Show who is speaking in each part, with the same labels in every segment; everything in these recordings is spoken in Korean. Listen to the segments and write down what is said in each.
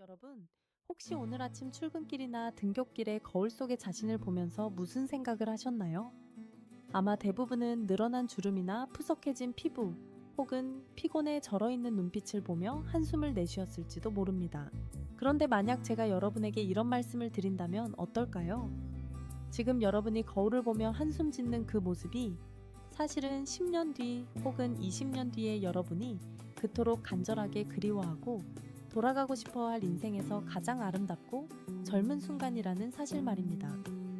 Speaker 1: 여러분, 혹시 오늘 아침 출근길이나 등굣길에 거울 속의 자신을 보면서 무슨 생각을 하셨나요? 아마 대부분은 늘어난 주름이나 푸석해진 피부, 혹은 피곤에 절어있는 눈빛을 보며 한숨을 내쉬었을지도 모릅니다. 그런데 만약 제가 여러분에게 이런 말씀을 드린다면 어떨까요? 지금 여러분이 거울을 보며 한숨 짓는 그 모습이 사실은 10년 뒤 혹은 20년 뒤에 여러분이 그토록 간절하게 그리워하고 돌아가고 싶어 할 인생에서 가장 아름답고 젊은 순간이라는 사실 말입니다.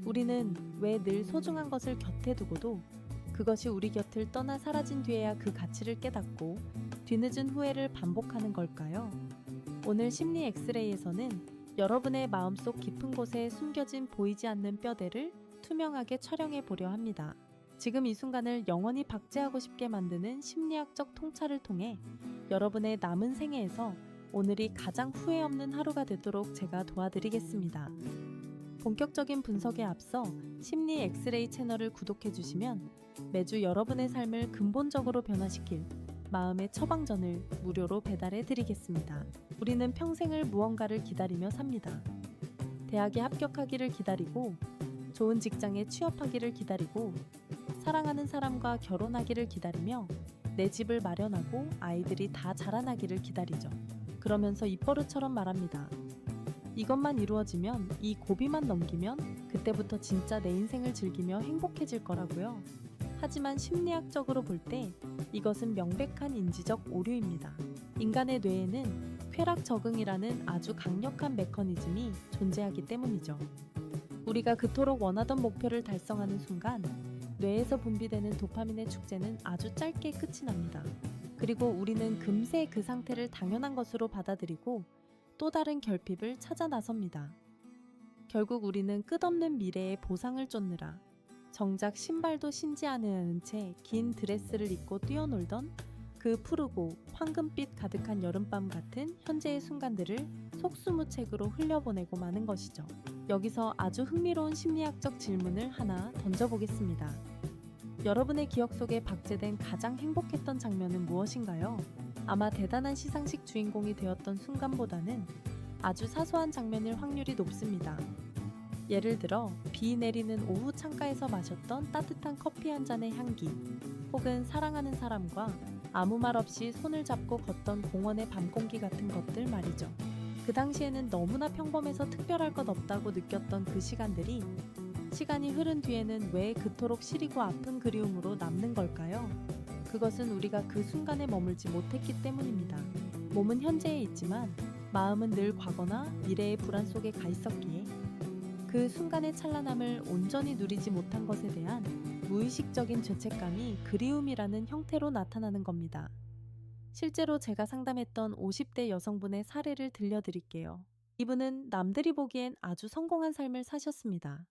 Speaker 1: 우리는 왜 늘 소중한 것을 곁에 두고도 그것이 우리 곁을 떠나 사라진 뒤에야 그 가치를 깨닫고 뒤늦은 후회를 반복하는 걸까요? 오늘 심리 엑스레이에서는 여러분의 마음속 깊은 곳에 숨겨진 보이지 않는 뼈대를 투명하게 촬영해 보려 합니다. 지금 이 순간을 영원히 박제하고 싶게 만드는 심리학적 통찰을 통해 여러분의 남은 생애에서 오늘이 가장 후회 없는 하루가 되도록 제가 도와드리겠습니다. 본격적인 분석에 앞서 심리 엑스레이 채널을 구독해 주시면 매주 여러분의 삶을 근본적으로 변화시킬 마음의 처방전을 무료로 배달해 드리겠습니다. 우리는 평생을 무언가를 기다리며 삽니다. 대학에 합격하기를 기다리고, 좋은 직장에 취업하기를 기다리고, 사랑하는 사람과 결혼하기를 기다리며 내 집을 마련하고 아이들이 다 자라나기를 기다리죠. 그러면서 입버릇처럼 말합니다. 이것만 이루어지면, 이 고비만 넘기면 그때부터 진짜 내 인생을 즐기며 행복해질 거라고요. 하지만 심리학적으로 볼 때 이것은 명백한 인지적 오류입니다. 인간의 뇌에는 쾌락 적응이라는 아주 강력한 메커니즘이 존재하기 때문이죠. 우리가 그토록 원하던 목표를 달성하는 순간 뇌에서 분비되는 도파민의 축제는 아주 짧게 끝이 납니다. 그리고 우리는 금세 그 상태를 당연한 것으로 받아들이고 또 다른 결핍을 찾아 나섭니다. 결국 우리는 끝없는 미래의 보상을 쫓느라 정작 신발도 신지 않은 채 긴 드레스를 입고 뛰어놀던 그 푸르고 황금빛 가득한 여름밤 같은 현재의 순간들을 속수무책으로 흘려보내고 마는 것이죠. 여기서 아주 흥미로운 심리학적 질문을 하나 던져보겠습니다. 여러분의 기억 속에 박제된 가장 행복했던 장면은 무엇인가요? 아마 대단한 시상식 주인공이 되었던 순간보다는 아주 사소한 장면일 확률이 높습니다. 예를 들어 비 내리는 오후 창가에서 마셨던 따뜻한 커피 한 잔의 향기, 혹은 사랑하는 사람과 아무 말 없이 손을 잡고 걷던 공원의 밤 공기 같은 것들 말이죠. 그 당시에는 너무나 평범해서 특별할 것 없다고 느꼈던 그 시간들이 시간이 흐른 뒤에는 왜 그토록 시리고 아픈 그리움으로 남는 걸까요? 그것은 우리가 그 순간에 머물지 못했기 때문입니다. 몸은 현재에 있지만 마음은 늘 과거나 미래의 불안 속에 가 있었기에 그 순간의 찬란함을 온전히 누리지 못한 것에 대한 무의식적인 죄책감이 그리움이라는 형태로 나타나는 겁니다. 실제로 제가 상담했던 50대 여성분의 사례를 들려드릴게요. 이분은 남들이 보기엔 아주 성공한 삶을 사셨습니다.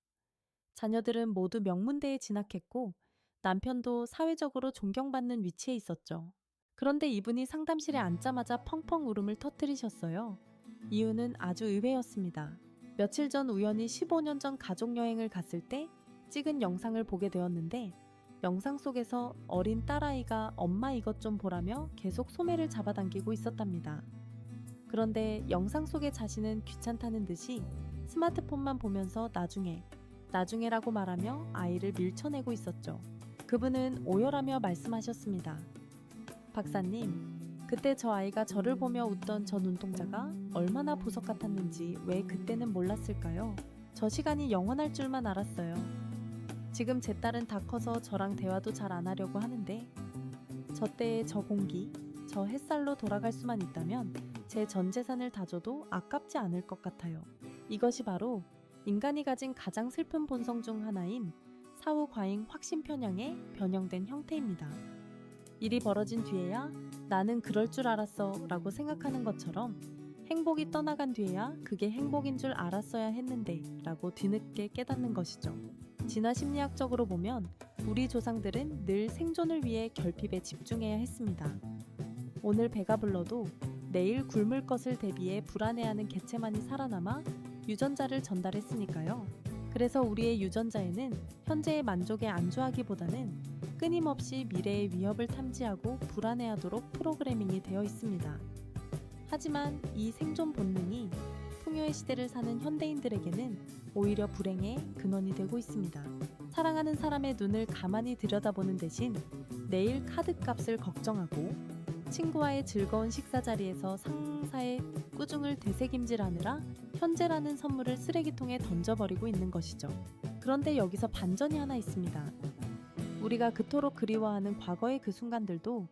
Speaker 1: 자녀들은 모두 명문대에 진학했고 남편도 사회적으로 존경받는 위치에 있었죠. 그런데 이분이 상담실에 앉자마자 펑펑 울음을 터뜨리셨어요. 이유는 아주 의외였습니다. 며칠 전 우연히 15년 전 가족여행을 갔을 때 찍은 영상을 보게 되었는데, 영상 속에서 어린 딸아이가 엄마 이것 좀 보라며 계속 소매를 잡아당기고 있었답니다. 그런데 영상 속의 자신은 귀찮다는 듯이 스마트폰만 보면서 나중에라고 말하며 아이를 밀쳐내고 있었죠. 그분은 오열하며 말씀하셨습니다. 박사님, 그때 저 아이가 저를 보며 웃던 저 눈동자가 얼마나 보석 같았는지 왜 그때는 몰랐을까요? 저 시간이 영원할 줄만 알았어요. 지금 제 딸은 다 커서 저랑 대화도 잘 안 하려고 하는데 저 때의 저 공기, 저 햇살로 돌아갈 수만 있다면 제 전 재산을 다 줘도 아깝지 않을 것 같아요. 이것이 바로 인간이 가진 가장 슬픈 본성 중 하나인 사후 과잉 확신 편향의 변형된 형태입니다. 일이 벌어진 뒤에야 나는 그럴 줄 알았어 라고 생각하는 것처럼 행복이 떠나간 뒤에야 그게 행복인 줄 알았어야 했는데 라고 뒤늦게 깨닫는 것이죠. 진화 심리학적으로 보면 우리 조상들은 늘 생존을 위해 결핍에 집중해야 했습니다. 오늘 배가 불러도 내일 굶을 것을 대비해 불안해하는 개체만이 살아남아 유전자를 전달했으니까요. 그래서 우리의 유전자에는 현재의 만족에 안주하기보다는 끊임없이 미래의 위협을 탐지하고 불안해하도록 프로그래밍이 되어 있습니다. 하지만 이 생존 본능이 풍요의 시대를 사는 현대인들에게는 오히려 불행의 근원이 되고 있습니다. 사랑하는 사람의 눈을 가만히 들여다보는 대신 내일 카드값을 걱정하고 친구와의 즐거운 식사 자리에서 상사의 꾸중을 되새김질하느라 현재라는 선물을 쓰레기통에 던져버리고 있는 것이죠. 그런데 여기서 반전이 하나 있습니다. 우리가 그토록 그리워하는 과거의 그 순간들도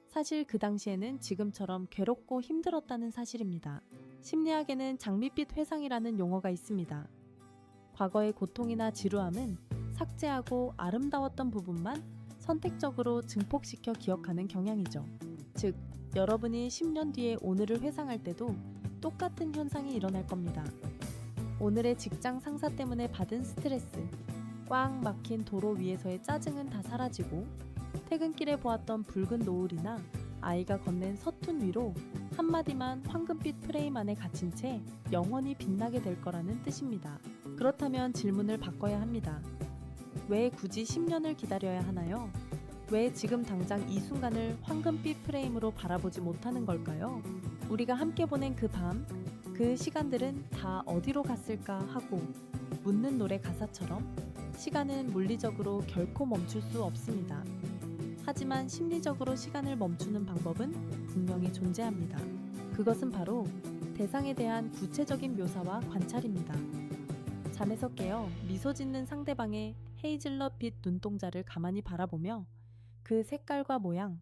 Speaker 1: 사실 그 당시에는 지금처럼 괴롭고 힘들었다는 사실입니다. 심리학에는 장밋빛 회상이라는 용어가 있습니다. 과거의 고통이나 지루함은 삭제하고 아름다웠던 부분만 선택적으로 증폭시켜 기억하는 경향이죠. 즉, 여러분이 10년 뒤에 오늘을 회상할 때도 똑같은 현상이 일어날 겁니다. 오늘의 직장 상사 때문에 받은 스트레스, 꽉 막힌 도로 위에서의 짜증은 다 사라지고 퇴근길에 보았던 붉은 노을이나 아이가 건넨 서툰 위로 한마디만 황금빛 프레임 안에 갇힌 채 영원히 빛나게 될 거라는 뜻입니다. 그렇다면 질문을 바꿔야 합니다. 왜 굳이 10년을 기다려야 하나요? 왜 지금 당장 이 순간을 황금빛 프레임으로 바라보지 못하는 걸까요? 우리가 함께 보낸 그 밤, 그 시간들은 다 어디로 갔을까 하고 묻는 노래 가사처럼 시간은 물리적으로 결코 멈출 수 없습니다. 하지만 심리적으로 시간을 멈추는 방법은 분명히 존재합니다. 그것은 바로 대상에 대한 구체적인 묘사와 관찰입니다. 잠에서 깨어 미소 짓는 상대방의 헤이즐넛빛 눈동자를 가만히 바라보며 그 색깔과 모양,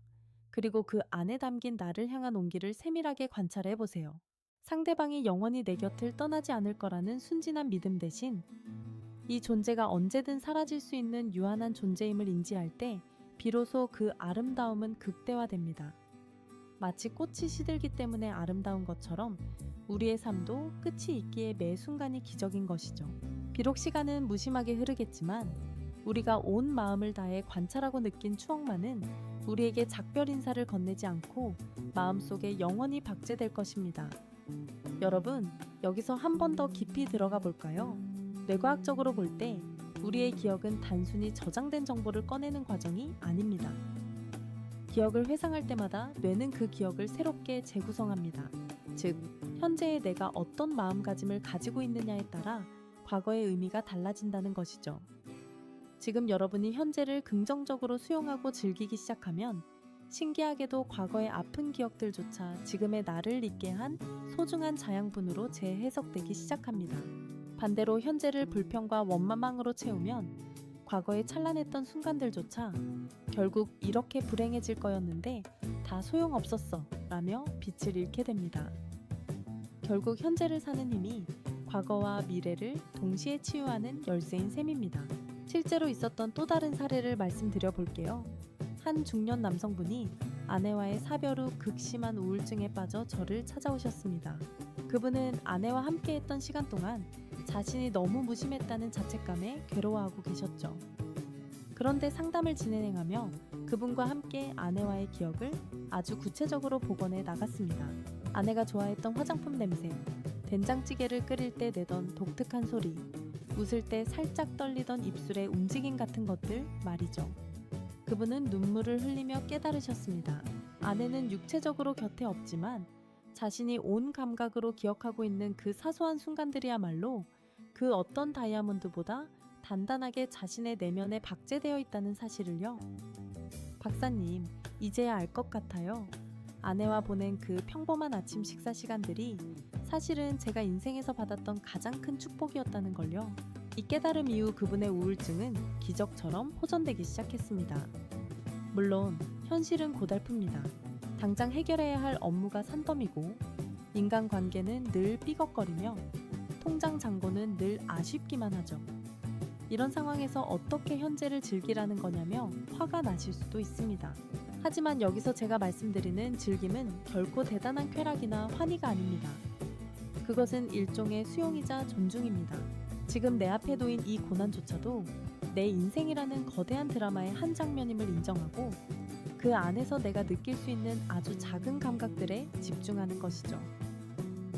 Speaker 1: 그리고 그 안에 담긴 나를 향한 온기를 세밀하게 관찰해 보세요. 상대방이 영원히 내 곁을 떠나지 않을 거라는 순진한 믿음 대신 이 존재가 언제든 사라질 수 있는 유한한 존재임을 인지할 때 비로소 그 아름다움은 극대화됩니다. 마치 꽃이 시들기 때문에 아름다운 것처럼 우리의 삶도 끝이 있기에 매 순간이 기적인 것이죠. 비록 시간은 무심하게 흐르겠지만 우리가 온 마음을 다해 관찰하고 느낀 추억만은 우리에게 작별 인사를 건네지 않고 마음속에 영원히 박제될 것입니다. 여러분, 여기서 한 번 더 깊이 들어가 볼까요? 뇌과학적으로 볼 때 우리의 기억은 단순히 저장된 정보를 꺼내는 과정이 아닙니다. 기억을 회상할 때마다 뇌는 그 기억을 새롭게 재구성합니다. 즉, 현재의 내가 어떤 마음가짐을 가지고 있느냐에 따라 과거의 의미가 달라진다는 것이죠. 지금 여러분이 현재를 긍정적으로 수용하고 즐기기 시작하면 신기하게도 과거의 아픈 기억들조차 지금의 나를 잊게 한 소중한 자양분으로 재해석되기 시작합니다. 반대로 현재를 불평과 원망으로 채우면 과거에 찬란했던 순간들조차 결국 이렇게 불행해질 거였는데 다 소용없었어 라며 빛을 잃게 됩니다. 결국 현재를 사는 힘이 과거와 미래를 동시에 치유하는 열쇠인 셈입니다. 실제로 있었던 또 다른 사례를 말씀드려 볼게요. 한 중년 남성분이 아내와의 사별 후 극심한 우울증에 빠져 저를 찾아오셨습니다. 그분은 아내와 함께했던 시간 동안 자신이 너무 무심했다는 자책감에 괴로워하고 계셨죠. 그런데 상담을 진행하며 그분과 함께 아내와의 기억을 아주 구체적으로 복원해 나갔습니다. 아내가 좋아했던 화장품 냄새, 된장찌개를 끓일 때 내던 독특한 소리, 웃을 때 살짝 떨리던 입술의 움직임 같은 것들 말이죠. 그분은 눈물을 흘리며 깨달으셨습니다. 아내는 육체적으로 곁에 없지만 자신이 온 감각으로 기억하고 있는 그 사소한 순간들이야말로 그 어떤 다이아몬드보다 단단하게 자신의 내면에 박제되어 있다는 사실을요. 박사님, 이제야 알 것 같아요. 아내와 보낸 그 평범한 아침 식사 시간들이 사실은 제가 인생에서 받았던 가장 큰 축복이었다는 걸요. 이 깨달음 이후 그분의 우울증은 기적처럼 호전되기 시작했습니다. 물론 현실은 고달픕니다. 당장 해결해야 할 업무가 산더미고 인간관계는 늘 삐걱거리며 통장 잔고는 늘 아쉽기만 하죠. 이런 상황에서 어떻게 현재를 즐기라는 거냐며 화가 나실 수도 있습니다. 하지만 여기서 제가 말씀드리는 즐김은 결코 대단한 쾌락이나 환희가 아닙니다. 그것은 일종의 수용이자 존중입니다. 지금 내 앞에 놓인 이 고난조차도 내 인생이라는 거대한 드라마의 한 장면임을 인정하고 그 안에서 내가 느낄 수 있는 아주 작은 감각들에 집중하는 것이죠.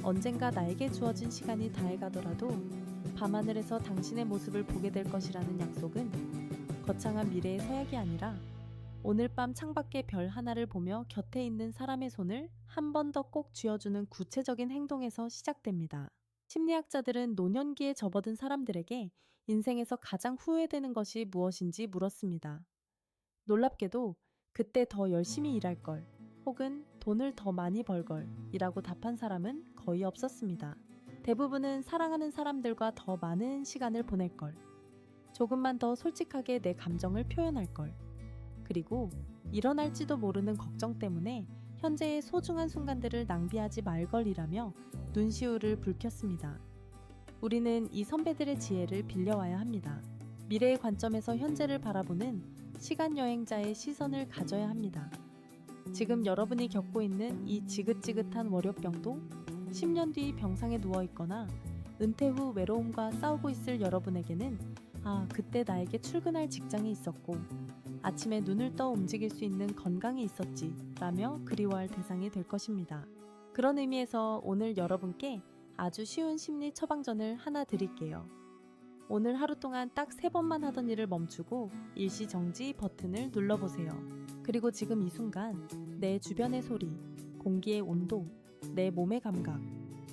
Speaker 1: 언젠가 나에게 주어진 시간이 다해가더라도 밤하늘에서 당신의 모습을 보게 될 것이라는 약속은 거창한 미래의 서약이 아니라 오늘 밤 창밖의 별 하나를 보며 곁에 있는 사람의 손을 한 번 더 꼭 쥐어주는 구체적인 행동에서 시작됩니다. 심리학자들은 노년기에 접어든 사람들에게 인생에서 가장 후회되는 것이 무엇인지 물었습니다. 놀랍게도 그때 더 열심히 일할 걸, 혹은 돈을 더 많이 벌 걸, 이라고 답한 사람은 거의 없었습니다. 대부분은 사랑하는 사람들과 더 많은 시간을 보낼 걸, 조금만 더 솔직하게 내 감정을 표현할 걸, 그리고 일어날지도 모르는 걱정 때문에 현재의 소중한 순간들을 낭비하지 말 걸이라며 눈시울을 붉혔습니다. 우리는 이 선배들의 지혜를 빌려와야 합니다. 미래의 관점에서 현재를 바라보는 시간 여행자의 시선을 가져야 합니다. 지금 여러분이 겪고 있는 이 지긋지긋한 월요병도 10년 뒤 병상에 누워 있거나 은퇴 후 외로움과 싸우고 있을 여러분에게는 그때 나에게 출근할 직장이 있었고 아침에 눈을 떠 움직일 수 있는 건강이 있었지 라며 그리워할 대상이 될 것입니다. 그런 의미에서 오늘 여러분께 아주 쉬운 심리 처방전을 하나 드릴게요. 오늘 하루 동안 딱 3번만 하던 일을 멈추고 일시정지 버튼을 눌러보세요. 그리고 지금 이 순간 내 주변의 소리, 공기의 온도, 내 몸의 감각,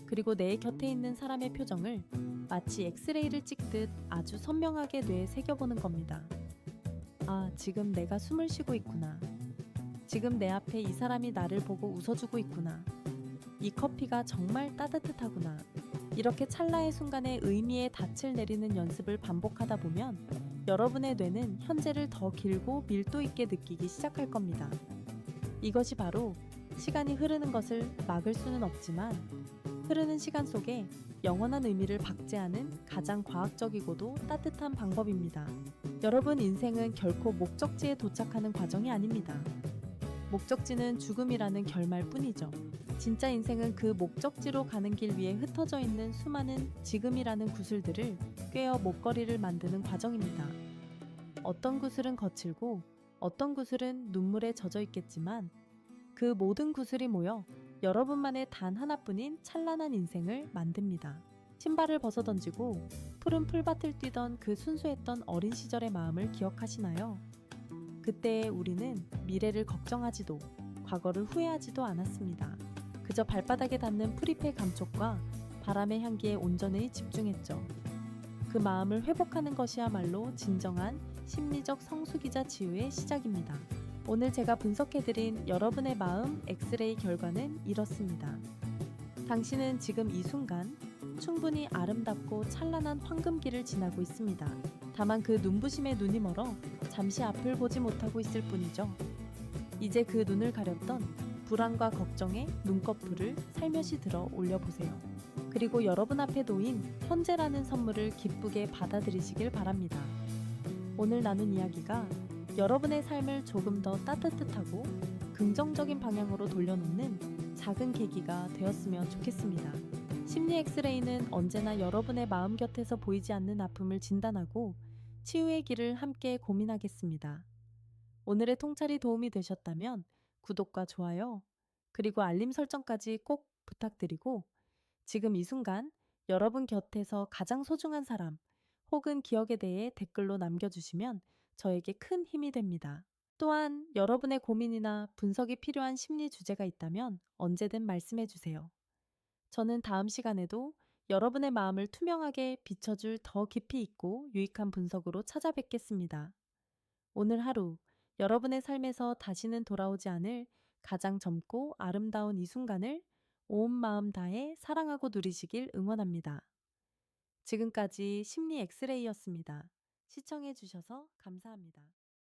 Speaker 1: 그리고 내 곁에 있는 사람의 표정을 마치 엑스레이를 찍듯 아주 선명하게 뇌에 새겨보는 겁니다. 지금 내가 숨을 쉬고 있구나. 지금 내 앞에 이 사람이 나를 보고 웃어주고 있구나. 이 커피가 정말 따뜻하구나. 이렇게 찰나의 순간에 의미의 닻을 내리는 연습을 반복하다 보면 여러분의 뇌는 현재를 더 길고 밀도 있게 느끼기 시작할 겁니다. 이것이 바로 시간이 흐르는 것을 막을 수는 없지만 흐르는 시간 속에 영원한 의미를 박제하는 가장 과학적이고도 따뜻한 방법입니다. 여러분, 인생은 결코 목적지에 도착하는 과정이 아닙니다. 목적지는 죽음이라는 결말뿐이죠. 진짜 인생은 그 목적지로 가는 길 위에 흩어져 있는 수많은 지금이라는 구슬들을 꿰어 목걸이를 만드는 과정입니다. 어떤 구슬은 거칠고 어떤 구슬은 눈물에 젖어 있겠지만 그 모든 구슬이 모여 여러분만의 단 하나뿐인 찬란한 인생을 만듭니다. 신발을 벗어던지고 푸른 풀밭을 뛰던 그 순수했던 어린 시절의 마음을 기억하시나요? 그때 우리는 미래를 걱정하지도 과거를 후회하지도 않았습니다. 그저 발바닥에 닿는 풀잎의 감촉과 바람의 향기에 온전히 집중했죠. 그 마음을 회복하는 것이야말로 진정한 심리적 성숙이자 치유의 시작입니다. 오늘 제가 분석해드린 여러분의 마음 엑스레이 결과는 이렇습니다. 당신은 지금 이 순간 충분히 아름답고 찬란한 황금기를 지나고 있습니다. 다만 그 눈부심에 눈이 멀어 잠시 앞을 보지 못하고 있을 뿐이죠. 이제 그 눈을 가렸던 불안과 걱정의 눈꺼풀을 살며시 들어 올려보세요. 그리고 여러분 앞에 놓인 현재라는 선물을 기쁘게 받아들이시길 바랍니다. 오늘 나눈 이야기가 여러분의 삶을 조금 더 따뜻하고 긍정적인 방향으로 돌려놓는 작은 계기가 되었으면 좋겠습니다. 심리 엑스레이는 언제나 여러분의 마음 곁에서 보이지 않는 아픔을 진단하고 치유의 길을 함께 고민하겠습니다. 오늘의 통찰이 도움이 되셨다면 구독과 좋아요, 그리고 알림 설정까지 꼭 부탁드리고 지금 이 순간 여러분 곁에서 가장 소중한 사람 혹은 기억에 대해 댓글로 남겨주시면 저에게 큰 힘이 됩니다. 또한 여러분의 고민이나 분석이 필요한 심리 주제가 있다면 언제든 말씀해 주세요. 저는 다음 시간에도 여러분의 마음을 투명하게 비춰줄 더 깊이 있고 유익한 분석으로 찾아뵙겠습니다. 오늘 하루 여러분의 삶에서 다시는 돌아오지 않을 가장 젊고 아름다운 이 순간을 온 마음 다해 사랑하고 누리시길 응원합니다. 지금까지 심리 엑스레이였습니다. 시청해 주셔서 감사합니다.